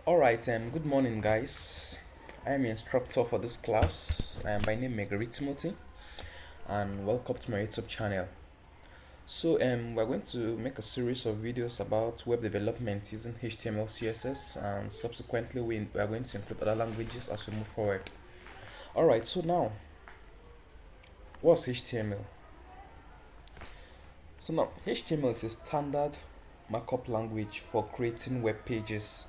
Alright, good morning, guys. I am your instructor for this class. I am by name Megari Timothy, and welcome to my YouTube channel. We're going to make a series of videos about web development using HTML, CSS, and subsequently, we are going to include other languages as we move forward. Alright, so now, what's HTML? So now, HTML is a standard markup language for creating web pages.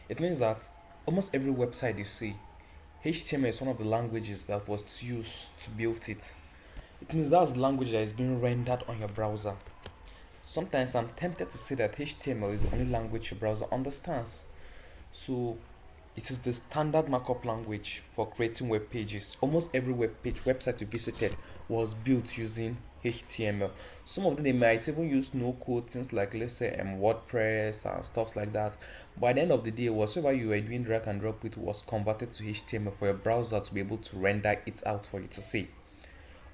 It means that almost every website you see, HTML is one of the languages that was used to build it. It means that's the language that is being rendered on your browser. Sometimes I'm tempted to say that HTML is the only language your browser understands. So it is the standard markup language for creating web pages. Almost every website you visited was built using HTML. Some of them they might even use no code, things like let's say WordPress and stuff like that. But at the end of the day, whatever you were doing drag and drop with was converted to HTML for your browser to be able to render it out for you to see.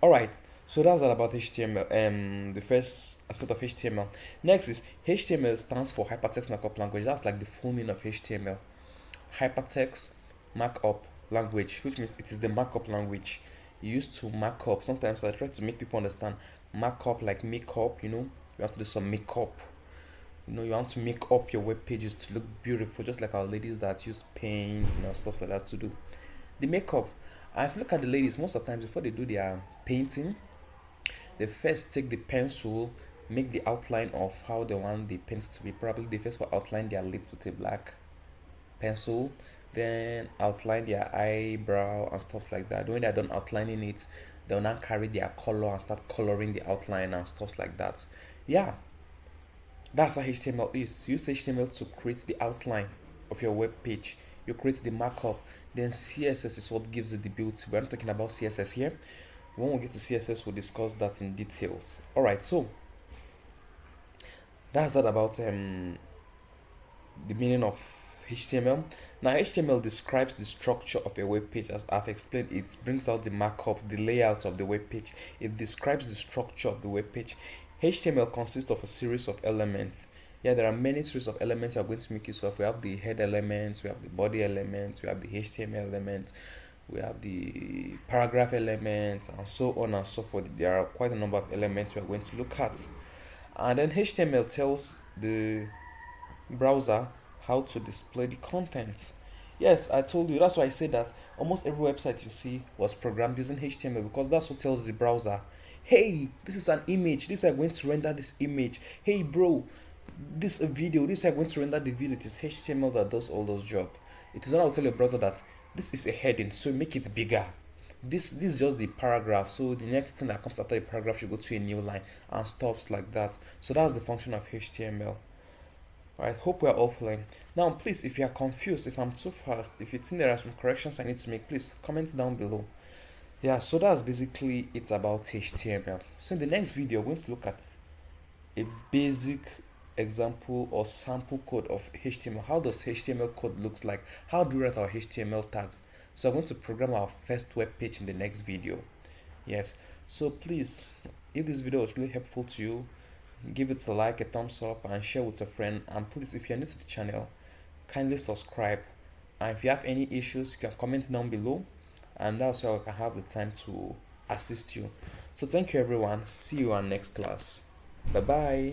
Alright, so that's all about HTML. The first aspect of HTML. Next is HTML stands for Hypertext Markup Language. That's like the full meaning of HTML. Hypertext markup language, which means it is the markup language used to mark up. Sometimes I try to make people understand markup like makeup, you want to do some makeup. You want to make up your web pages to look beautiful, just like our ladies that use paint, stuff like that to do the makeup. I look at the ladies most of the times before they do their painting, they first take the pencil, make the outline of how they want the paint to be. Probably they first will outline their lip with a black pencil, then outline their eyebrow and stuff like that. When they're done outlining it, they'll now carry their color and start coloring the outline and stuff like that. Yeah, that's how HTML is. Use HTML to create the outline of your web page. You create the markup. Then CSS is what gives it the beauty. We're not talking about CSS here. When we get to CSS, we'll discuss that in details. Alright, so that's that about the meaning of HTML. Now, HTML describes the structure of a web page. As I've explained, it brings out the markup, the layout of the web page. It describes the structure of the web page. HTML consists of a series of elements. Yeah, there are many series of elements you are going to make use of. We have the head elements, we have the body elements, we have the HTML elements, we have the paragraph elements, and so on and so forth. There are quite a number of elements we are going to look at. And then HTML tells the browser how to display the content. Yes, I told you. That's why I said that almost every website you see was programmed using HTML, because that's what tells the browser, hey, this is an image. This is going to render this image. Hey, bro, this a video. This is going to render the video. It is HTML that does all those jobs. It is not to tell your browser that this is a heading, so make it bigger. This is just the paragraph, so the next thing that comes after the paragraph should go to a new line and stuffs like that. So that's the function of HTML. Alright, hope we are all following. Now, please, if you are confused, if I'm too fast, if you think there are some corrections I need to make, please comment down below. Yeah, so that's basically it about HTML. So in the next video, we're going to look at a basic example or sample code of HTML. How does HTML code looks like? How do we write our HTML tags? So I'm going to program our first web page in the next video. Yes, so please, if this video was really helpful to you, give it a like, a thumbs up, and share with a friend. And please, if you're new to the channel, kindly subscribe. And if you have any issues, you can comment down below, and that's how I can have the time to assist you. So thank you everyone. See you on next class. Bye bye.